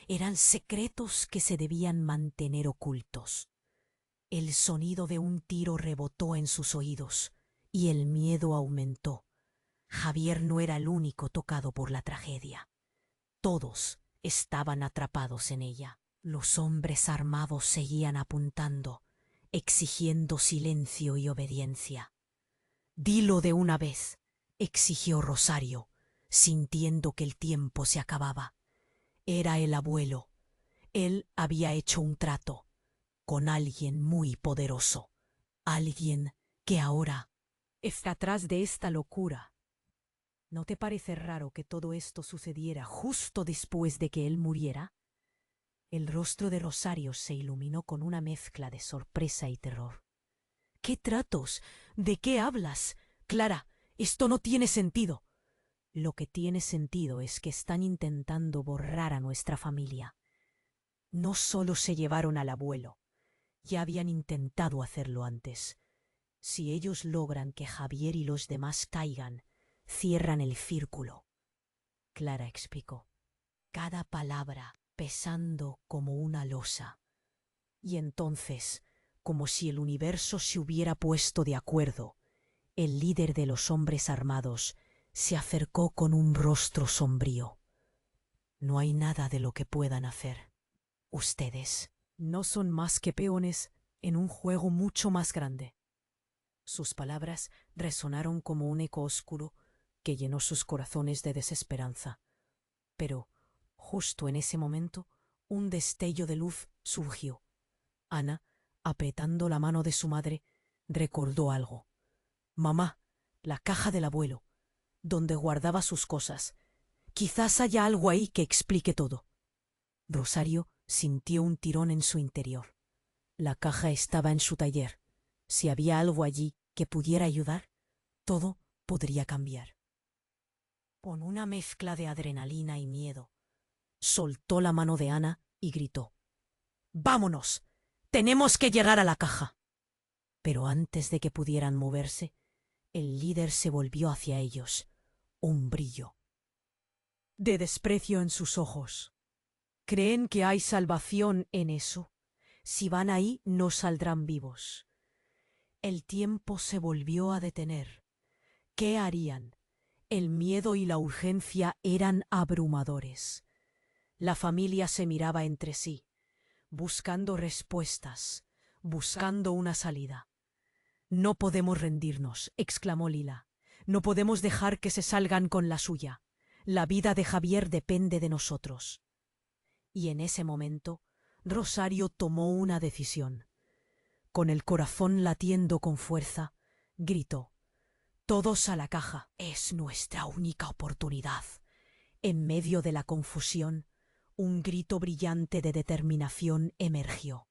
eran secretos que se debían mantener ocultos». El sonido de un tiro rebotó en sus oídos y el miedo aumentó. Javier no era el único tocado por la tragedia. Todos estaban atrapados en ella. Los hombres armados seguían apuntando, exigiendo silencio y obediencia. «Dilo de una vez», exigió Rosario, sintiendo que el tiempo se acababa. Era el abuelo. Él había hecho un trato con alguien muy poderoso, alguien que ahora está atrás de esta locura. ¿No te parece raro que todo esto sucediera justo después de que él muriera? El rostro de Rosario se iluminó con una mezcla de sorpresa y terror. «¿Qué tratos? ¿De qué hablas? Clara, esto no tiene sentido». «Lo que tiene sentido es que están intentando borrar a nuestra familia. No solo se llevaron al abuelo, ya habían intentado hacerlo antes. Si ellos logran que Javier y los demás caigan, cierran el círculo». Clara explicó, cada palabra pesando como una losa. Y entonces, como si el universo se hubiera puesto de acuerdo, el líder de los hombres armados se acercó con un rostro sombrío. «No hay nada de lo que puedan hacer. Ustedes no son más que peones en un juego mucho más grande». Sus palabras resonaron como un eco oscuro que llenó sus corazones de desesperanza. Pero, justo en ese momento, un destello de luz surgió. Ana, apretando la mano de su madre, recordó algo. «Mamá, la caja del abuelo, donde guardaba sus cosas. Quizás haya algo ahí que explique todo». Rosario sintió un tirón en su interior. La caja estaba en su taller. Si había algo allí que pudiera ayudar, todo podría cambiar. Con una mezcla de adrenalina y miedo, soltó la mano de Ana y gritó: «¡Vámonos! ¡Tenemos que llegar a la caja!». Pero antes de que pudieran moverse, el líder se volvió hacia ellos, un brillo de desprecio en sus ojos. «¿Creen que hay salvación en eso? Si van ahí, no saldrán vivos». El tiempo se volvió a detener. ¿Qué harían? El miedo y la urgencia eran abrumadores. La familia se miraba entre sí, buscando respuestas, buscando una salida. «No podemos rendirnos», exclamó Lila. «No podemos dejar que se salgan con la suya. La vida de Javier depende de nosotros». Y en ese momento, Rosario tomó una decisión. Con el corazón latiendo con fuerza, gritó: «Todos a la caja. Es nuestra única oportunidad». En medio de la confusión, un grito brillante de determinación emergió.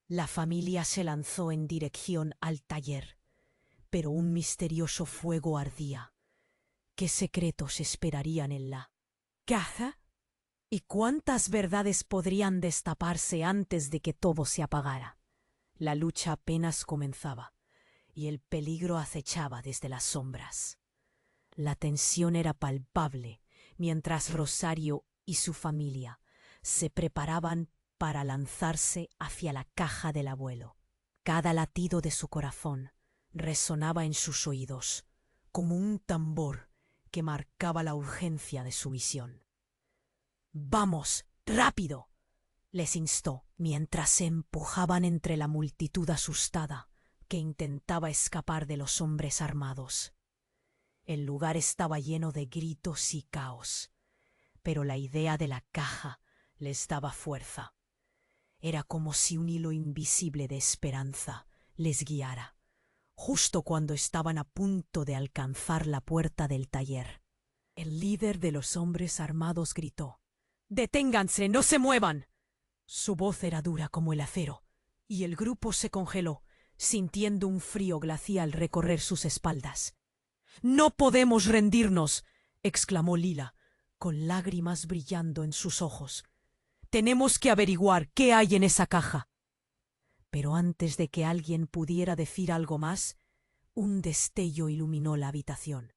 La familia se lanzó en dirección al taller, pero un misterioso fuego ardía. ¿Qué secretos esperarían en la caja? ¿Y cuántas verdades podrían destaparse antes de que todo se apagara? La lucha apenas comenzaba, y el peligro acechaba desde las sombras. La tensión era palpable, mientras Rosario y su familia se preparaban para lanzarse hacia la caja del abuelo. Cada latido de su corazón resonaba en sus oídos, como un tambor que marcaba la urgencia de su misión. «¡Vamos, rápido!», les instó, mientras se empujaban entre la multitud asustada que intentaba escapar de los hombres armados. El lugar estaba lleno de gritos y caos, pero la idea de la caja les daba fuerza. Era como si un hilo invisible de esperanza les guiara, justo cuando estaban a punto de alcanzar la puerta del taller. El líder de los hombres armados gritó: «¡Deténganse, no se muevan!». Su voz era dura como el acero, y el grupo se congeló, sintiendo un frío glacial recorrer sus espaldas. «¡No podemos rendirnos!», exclamó Lila, con lágrimas brillando en sus ojos. «Tenemos que averiguar qué hay en esa caja». Pero antes de que alguien pudiera decir algo más, un destello iluminó la habitación.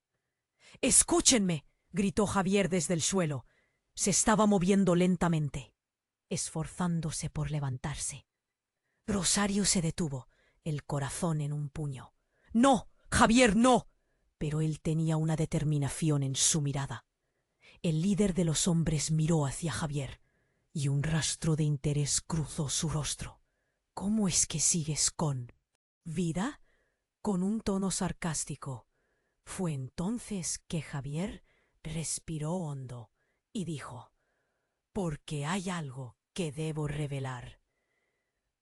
«¡Escúchenme!», gritó Javier desde el suelo. Se estaba moviendo lentamente, esforzándose por levantarse. Rosario se detuvo, el corazón en un puño. «¡No, Javier, no!». Pero él tenía una determinación en su mirada. El líder de los hombres miró hacia Javier, y un rastro de interés cruzó su rostro. «¿Cómo es que sigues con vida?», con un tono sarcástico. Fue entonces que Javier respiró hondo y dijo: «Porque hay algo que debo revelar.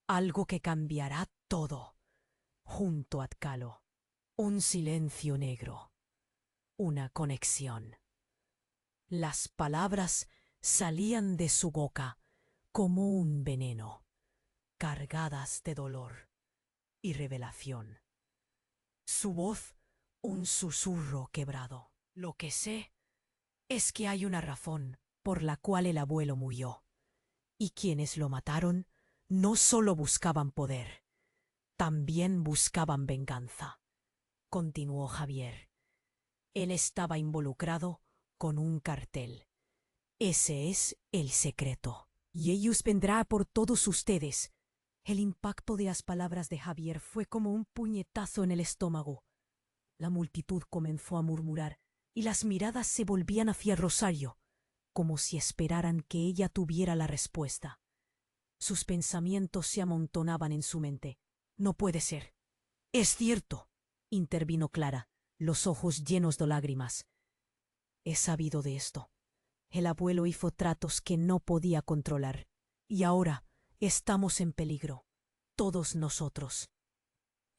Algo que cambiará todo». Junto a Tkalo, un silencio negro. Una conexión. Las palabras salían de su boca como un veneno, cargadas de dolor y revelación. Su voz, un susurro quebrado. «Lo que sé es que hay una razón por la cual el abuelo murió, y quienes lo mataron no solo buscaban poder, también buscaban venganza», continuó Javier. Él estaba involucrado con un cartel. Ese es el secreto. «Y ellos vendrán por todos ustedes». El impacto de las palabras de Javier fue como un puñetazo en el estómago. La multitud comenzó a murmurar, y las miradas se volvían hacia Rosario, como si esperaran que ella tuviera la respuesta. Sus pensamientos se amontonaban en su mente. «No puede ser». «Es cierto», intervino Clara, los ojos llenos de lágrimas. «He sabido de esto. El abuelo hizo tratos que no podía controlar, y ahora estamos en peligro, todos nosotros».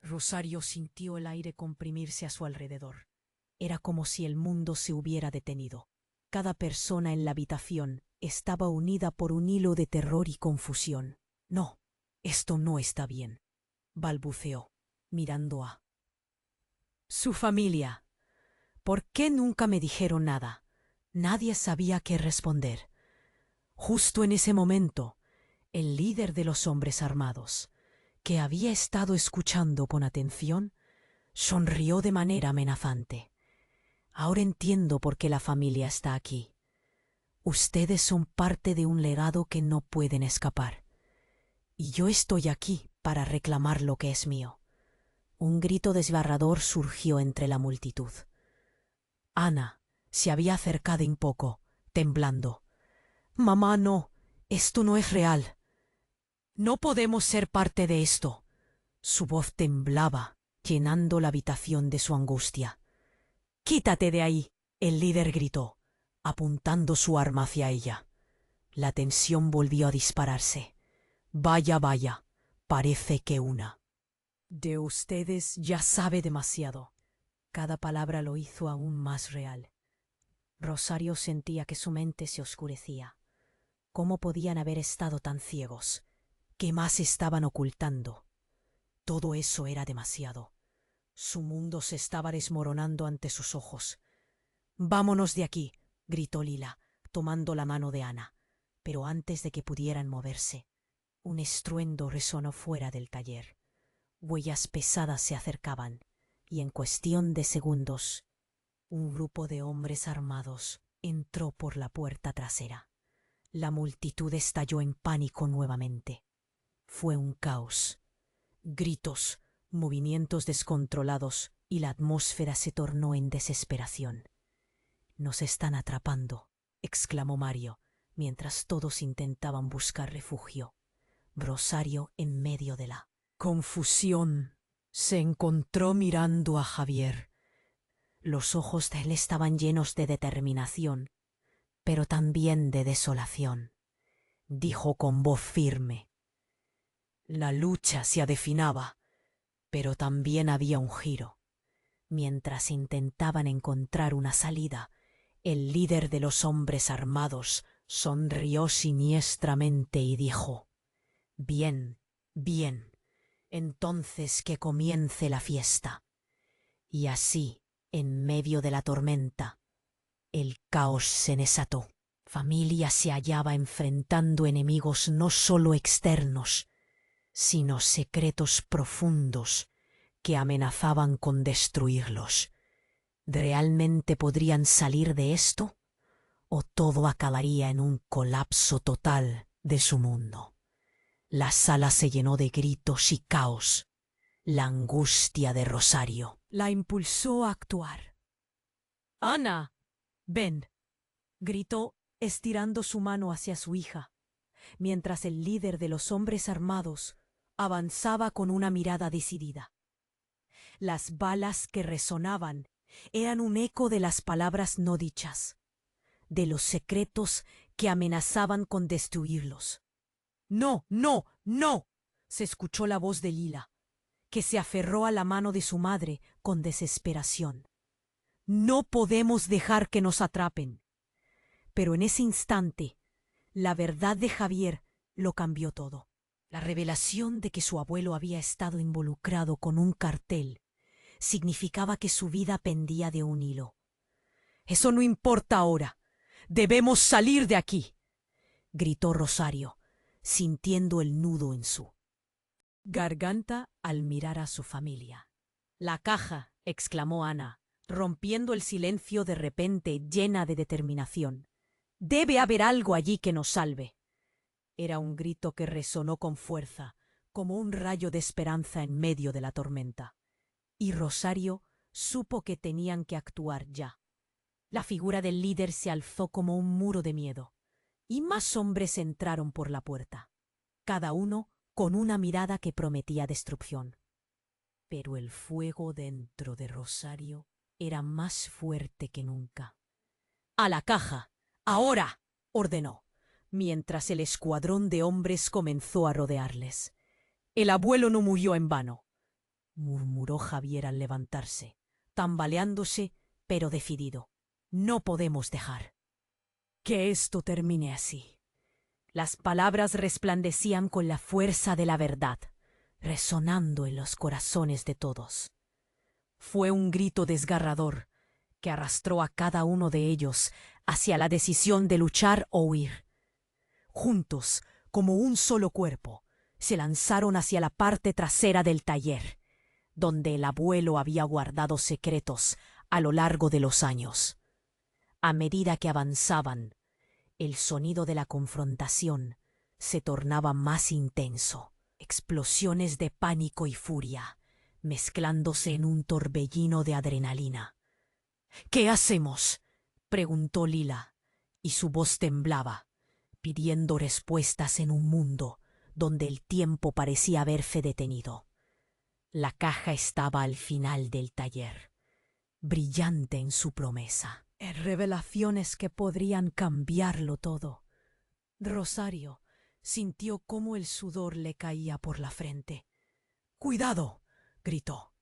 Rosario sintió el aire comprimirse a su alrededor. Era como si el mundo se hubiera detenido. Cada persona en la habitación estaba unida por un hilo de terror y confusión. «No, esto no está bien», balbuceó, mirando a su familia. «¿Por qué nunca me dijeron nada?». Nadie sabía qué responder. Justo en ese momento, el líder de los hombres armados, que había estado escuchando con atención, sonrió de manera amenazante. «Ahora entiendo por qué la familia está aquí. Ustedes son parte de un legado que no pueden escapar. Y yo estoy aquí para reclamar lo que es mío». Un grito desgarrador surgió entre la multitud. Ana se había acercado un poco, temblando. «Mamá, no, esto no es real. No podemos ser parte de esto». Su voz temblaba, llenando la habitación de su angustia. «Quítate de ahí», el líder gritó, apuntando su arma hacia ella. La tensión volvió a dispararse. Vaya, vaya, parece que una de ustedes ya sabe demasiado. Cada palabra lo hizo aún más real. Rosario sentía que su mente se oscurecía. ¿Cómo podían haber estado tan ciegos? ¿Qué más estaban ocultando? Todo eso era demasiado. Su mundo se estaba desmoronando ante sus ojos. «Vámonos de aquí», gritó Lila, tomando la mano de Ana. Pero antes de que pudieran moverse, un estruendo resonó fuera del taller. Huellas pesadas se acercaban, y en cuestión de segundos, un grupo de hombres armados entró por la puerta trasera. La multitud estalló en pánico nuevamente. Fue un caos. Gritos, movimientos descontrolados, y la atmósfera se tornó en desesperación. «Nos están atrapando», exclamó Mario, mientras todos intentaban buscar refugio. Rosario, en medio de la confusión, se encontró mirando a Javier. Los ojos de él estaban llenos de determinación, pero también de desolación. Dijo con voz firme: «La lucha se avecinaba, pero también había un giro». Mientras intentaban encontrar una salida, el líder de los hombres armados sonrió siniestramente y dijo: «Bien, bien, entonces que comience la fiesta». Y así, en medio de la tormenta, el caos se desató. Familia se hallaba enfrentando enemigos no solo externos, sino secretos profundos que amenazaban con destruirlos. ¿Realmente podrían salir de esto? ¿O todo acabaría en un colapso total de su mundo? La sala se llenó de gritos y caos. La angustia de Rosario la impulsó a actuar. «Ana, ven», gritó, estirando su mano hacia su hija, mientras el líder de los hombres armados avanzaba con una mirada decidida. Las balas que resonaban eran un eco de las palabras no dichas, de los secretos que amenazaban con destruirlos. «No, no, no», se escuchó la voz de Lila, que se aferró a la mano de su madre con desesperación. «No podemos dejar que nos atrapen». Pero en ese instante, la verdad de Javier lo cambió todo. La revelación de que su abuelo había estado involucrado con un cartel significaba que su vida pendía de un hilo. «Eso no importa ahora. Debemos salir de aquí», gritó Rosario, sintiendo el nudo en su garganta al mirar a su familia. «La caja», exclamó Ana, rompiendo el silencio de repente, llena de determinación. «Debe haber algo allí que nos salve». Era un grito que resonó con fuerza, como un rayo de esperanza en medio de la tormenta. Y Rosario supo que tenían que actuar ya. La figura del líder se alzó como un muro de miedo, y más hombres entraron por la puerta, cada uno con una mirada que prometía destrucción. Pero el fuego dentro de Rosario era más fuerte que nunca. «A la caja, ahora», ordenó, mientras el escuadrón de hombres comenzó a rodearles. «El abuelo no murió en vano», murmuró Javier al levantarse, tambaleándose, pero decidido. «No podemos dejar que esto termine así». Las palabras resplandecían con la fuerza de la verdad, resonando en los corazones de todos. Fue un grito desgarrador que arrastró a cada uno de ellos hacia la decisión de luchar o huir. Juntos, como un solo cuerpo, se lanzaron hacia la parte trasera del taller, donde el abuelo había guardado secretos a lo largo de los años. A medida que avanzaban, el sonido de la confrontación se tornaba más intenso. Explosiones de pánico y furia, mezclándose en un torbellino de adrenalina. «¿Qué hacemos?», preguntó Lila, y su voz temblaba, pidiendo respuestas en un mundo donde el tiempo parecía haberse detenido. La caja estaba al final del taller, brillante en su promesa. Revelaciones que podrían cambiarlo todo. Rosario sintió cómo el sudor le caía por la frente. ¡Cuidado!, gritó.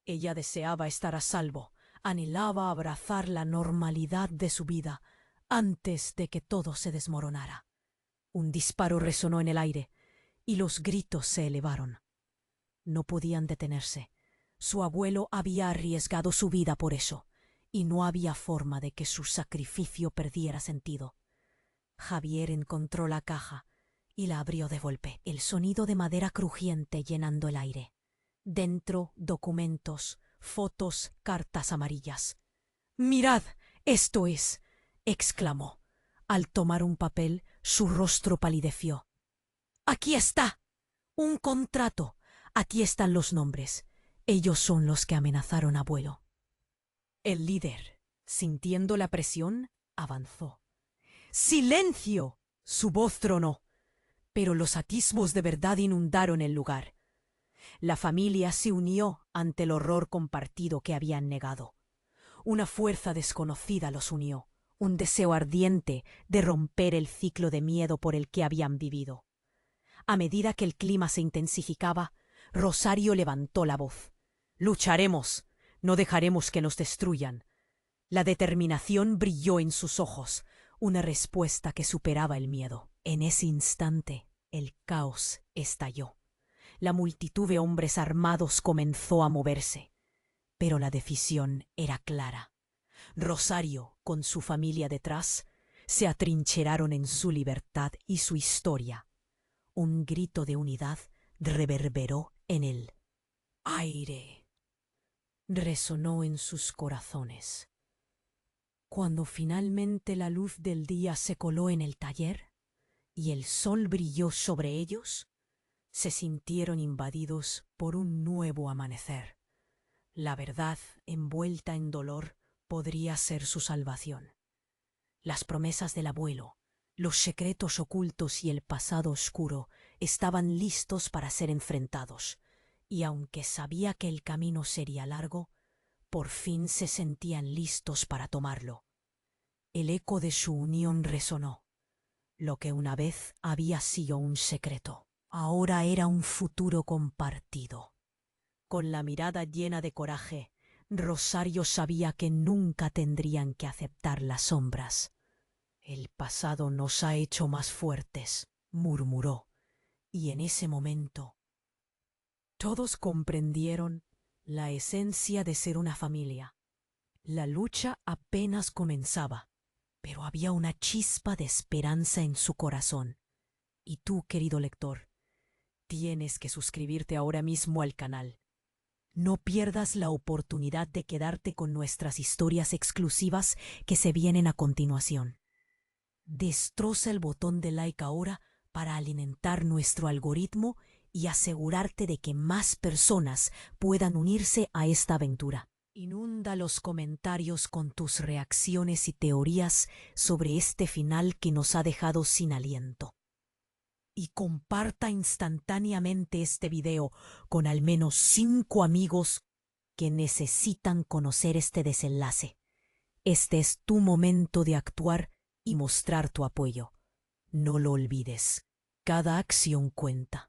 Ella deseaba estar a salvo, anhelaba abrazar la normalidad de su vida antes de que todo se desmoronara. Un disparo resonó en el aire y los gritos se elevaron. No podían detenerse. Su abuelo había arriesgado su vida por eso, y no había forma de que su sacrificio perdiera sentido. Javier encontró la caja y la abrió de golpe, el sonido de madera crujiente llenando el aire. Dentro, documentos, fotos, cartas amarillas. «¡Mirad! ¡Esto es!», exclamó. Al tomar un papel, su rostro palideció. «¡Aquí está! ¡Un contrato! Aquí están los nombres. Ellos son los que amenazaron a abuelo». El líder, sintiendo la presión, avanzó. «¡Silencio!», su voz tronó. Pero los atisbos de verdad inundaron el lugar. La familia se unió ante el horror compartido que habían negado. Una fuerza desconocida los unió, un deseo ardiente de romper el ciclo de miedo por el que habían vivido. A medida que el clima se intensificaba, Rosario levantó la voz. «Lucharemos, no dejaremos que nos destruyan». La determinación brilló en sus ojos, una respuesta que superaba el miedo. En ese instante, el caos estalló. La multitud de hombres armados comenzó a moverse, pero la decisión era clara. Rosario, con su familia detrás, se atrincheraron en su libertad y su historia. Un grito de unidad reverberó en el aire. Resonó en sus corazones. Cuando finalmente la luz del día se coló en el taller y el sol brilló sobre ellos, se sintieron invadidos por un nuevo amanecer. La verdad, envuelta en dolor, podría ser su salvación. Las promesas del abuelo, los secretos ocultos y el pasado oscuro estaban listos para ser enfrentados, y aunque sabía que el camino sería largo, por fin se sentían listos para tomarlo. El eco de su unión resonó. Lo que una vez había sido un secreto, ahora era un futuro compartido. Con la mirada llena de coraje, Rosario sabía que nunca tendrían que aceptar las sombras. «El pasado nos ha hecho más fuertes», murmuró, y en ese momento todos comprendieron la esencia de ser una familia. La lucha apenas comenzaba, pero había una chispa de esperanza en su corazón. Y tú, querido lector, tienes que suscribirte ahora mismo al canal. No pierdas la oportunidad de quedarte con nuestras historias exclusivas que se vienen a continuación. Destroza el botón de like ahora para alimentar nuestro algoritmo y asegurarte de que más personas puedan unirse a esta aventura. Inunda los comentarios con tus reacciones y teorías sobre este final que nos ha dejado sin aliento. Y comparta instantáneamente este video con al menos 5 amigos que necesitan conocer este desenlace. Este es tu momento de actuar y mostrar tu apoyo. No lo olvides. Cada acción cuenta.